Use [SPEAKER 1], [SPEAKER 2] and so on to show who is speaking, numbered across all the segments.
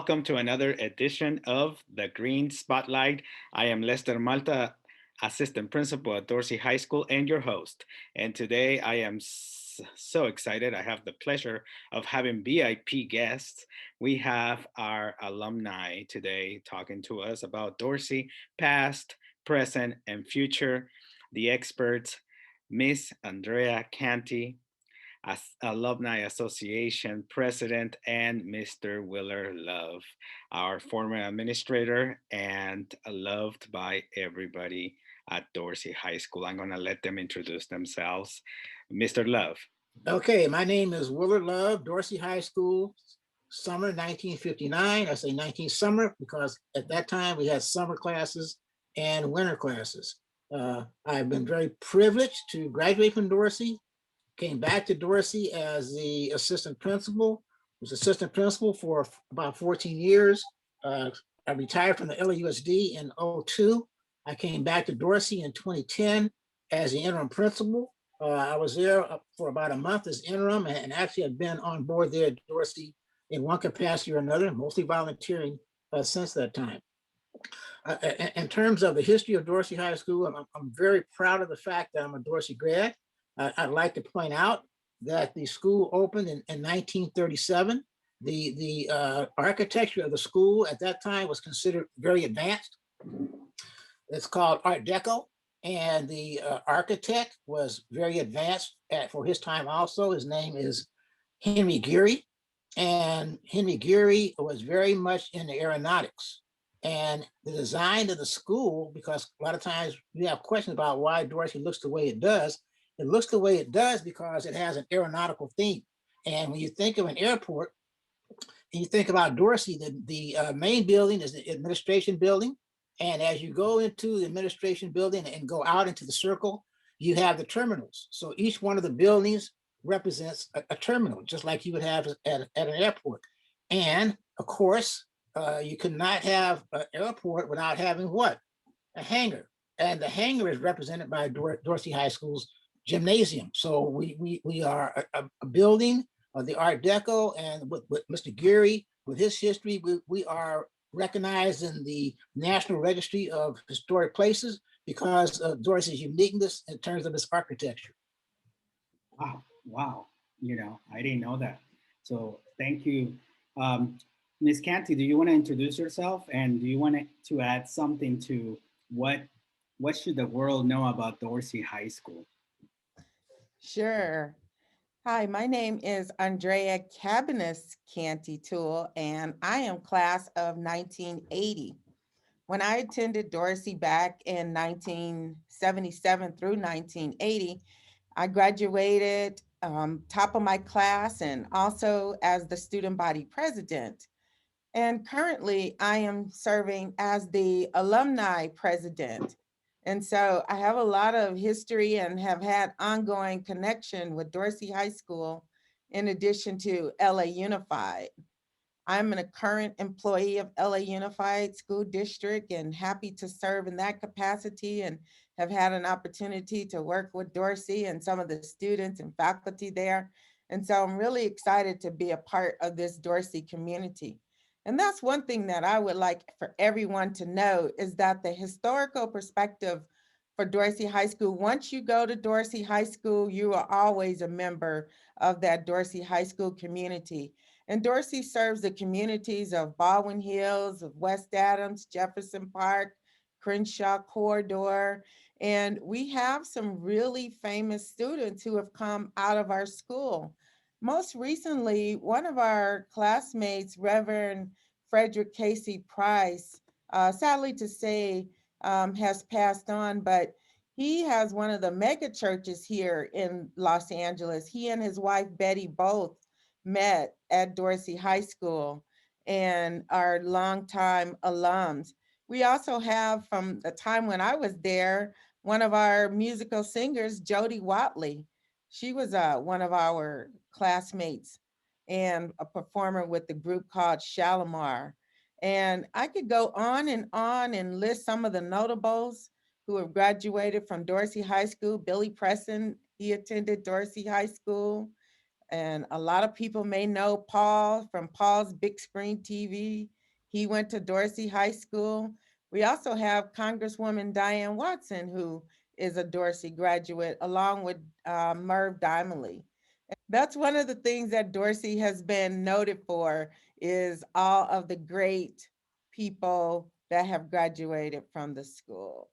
[SPEAKER 1] welcome to another edition of the Green Spotlight. I am Lester Malta, Assistant Principal at Dorsey High School, and your host. And today I am so excited. I have the pleasure of having VIP guests. We have our alumni today talking to us about Dorsey past, present, and future. The experts, Miss Andrea Canty, as Alumni Association President, and Mr. Willer Love, our former administrator and loved by everybody at Dorsey High School. I'm going to let them introduce themselves. Mr. Love.
[SPEAKER 2] Okay, my name is Willard Love, Dorsey High School, summer 1959. I say 19 summer because at that time we had summer classes and winter classes. I've been very privileged to graduate from Dorsey, came back to Dorsey as the assistant principal, was assistant principal for about 14 years. I retired from the LAUSD in '02. I came back to Dorsey in 2010 as the interim principal. I was there for about a month as interim and actually have been on board there at Dorsey in one capacity or another, mostly volunteering since that time. In terms of the history of Dorsey High School, I'm very proud of the fact that I'm a Dorsey grad. I'd like to point out that the school opened in 1937. The architecture of the school at that time was considered very advanced. It's called Art Deco, and the architect was very advanced for his time also. His name is Henry Geary, and Henry Geary was very much into aeronautics. And the design of the school, because a lot of times we have questions about why Dorsey looks the way it does. It looks the way it does because it has an aeronautical theme. And when you think of an airport, and you think about Dorsey, the main building is the administration building. And as you go into the administration building and go out into the circle, you have the terminals. So each one of the buildings represents a terminal, just like you would have at an airport. And of course, you cannot have an airport without having what? A hangar. And the hangar is represented by Dorsey High School's gymnasium. So we are a building of the Art Deco, and with Mr. Geary, with his history, we are recognized in the National Registry of Historic Places because of Dorsey's uniqueness in terms of its architecture.
[SPEAKER 1] Wow, wow. I didn't know that. So thank you. Ms. Canty, do you want to introduce yourself and do you want to add something to what should the world know about Dorsey High School?
[SPEAKER 3] Sure. Hi, my name is Andrea Cabanis Canty Tool, and I am class of 1980. When I attended Dorsey back in 1977 through 1980, I graduated top of my class and also as the student body president. And currently, I am serving as the alumni president. And so I have a lot of history and have had ongoing connection with Dorsey High School in addition to LA Unified. I'm a current employee of LA Unified School District and happy to serve in that capacity and have had an opportunity to work with Dorsey and some of the students and faculty there. And so I'm really excited to be a part of this Dorsey community. And that's one thing that I would like for everyone to know is that the historical perspective for Dorsey High School, once you go to Dorsey High School, you are always a member of that Dorsey High School community. And Dorsey serves the communities of Baldwin Hills, of West Adams, Jefferson Park, Crenshaw Corridor. And we have some really famous students who have come out of our school. Most recently, one of our classmates, Reverend Frederick Casey Price, sadly to say, has passed on, but he has one of the mega churches here in Los Angeles. He and his wife, Betty, both met at Dorsey High School and are longtime alums. We also have, from the time when I was there, one of our musical singers, Jody Watley. She was one of our classmates and a performer with the group called Shalimar. And I could go on and list some of the notables who have graduated from Dorsey High School. Billy Preston, he attended Dorsey High School. And a lot of people may know Paul from Paul's Big Screen TV. He went to Dorsey High School. We also have Congresswoman Diane Watson, who is a Dorsey graduate, along with Merv Dimeley. That's one of the things that Dorsey has been noted for is all of the great people that have graduated from the school.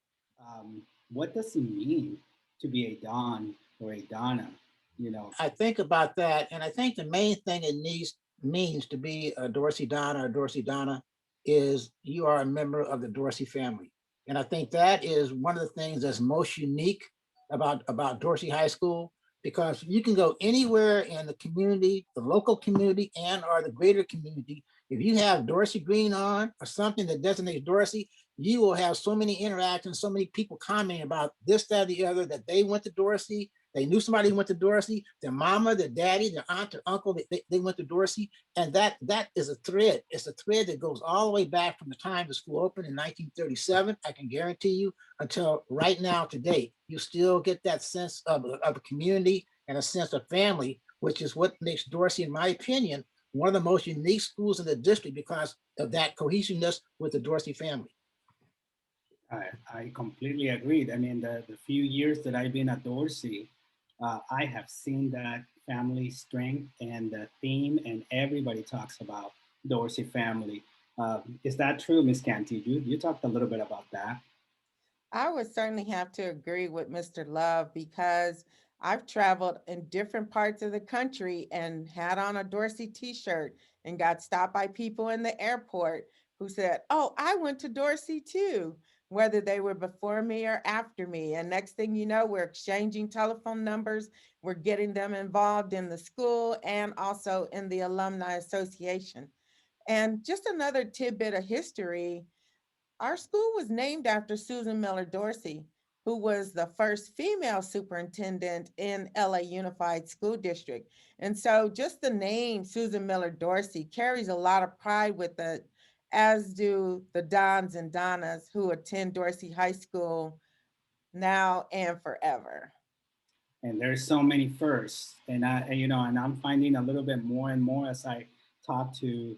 [SPEAKER 1] What does it mean to be a Don or a Donna? You know,
[SPEAKER 2] I think about that, and I think the main thing it needs means to be a Dorsey Donna or Dorsey Donna is you are a member of the Dorsey family. And I think that is one of the things that's most unique about Dorsey High School, because you can go anywhere in the community, the local community, and or the greater community. If you have Dorsey green on or something that designates Dorsey, you will have so many interactions, so many people commenting about this, that, the other, that they went to Dorsey, they knew somebody who went to Dorsey, their mama, their daddy, their aunt, their uncle, they went to Dorsey. And that is a thread. It's a thread that goes all the way back from the time the school opened in 1937, I can guarantee you, until right now today. You still get that sense of a community and a sense of family, which is what makes Dorsey, in my opinion, one of the most unique schools in the district because of that cohesiveness with the Dorsey family.
[SPEAKER 1] I completely agreed. I mean, the few years that I've been at Dorsey, I have seen that family strength and the theme, and everybody talks about Dorsey family. Is that true, Miss Canty? You talked a little bit about that.
[SPEAKER 3] I would certainly have to agree with Mr. Love because I've traveled in different parts of the country and had on a Dorsey t-shirt and got stopped by people in the airport who said, "Oh, I went to Dorsey too," whether they were before me or after me. And next thing you know, we're exchanging telephone numbers. We're getting them involved in the school and also in the Alumni Association. And just another tidbit of history, our school was named after Susan Miller Dorsey, who was the first female superintendent in LA Unified School District. And so just the name Susan Miller Dorsey carries a lot of pride with it, as do the Dons and Donnas who attend Dorsey High School now and forever.
[SPEAKER 1] And there's so many firsts, and and I'm finding a little bit more and more as I talk to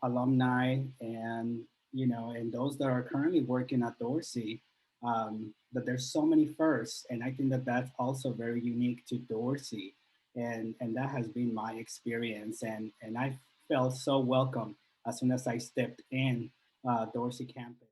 [SPEAKER 1] alumni and and those that are currently working at Dorsey, that there's so many firsts, and I think that that's also very unique to Dorsey, and that has been my experience, and I felt so welcome as soon as I stepped in Dorsey campus.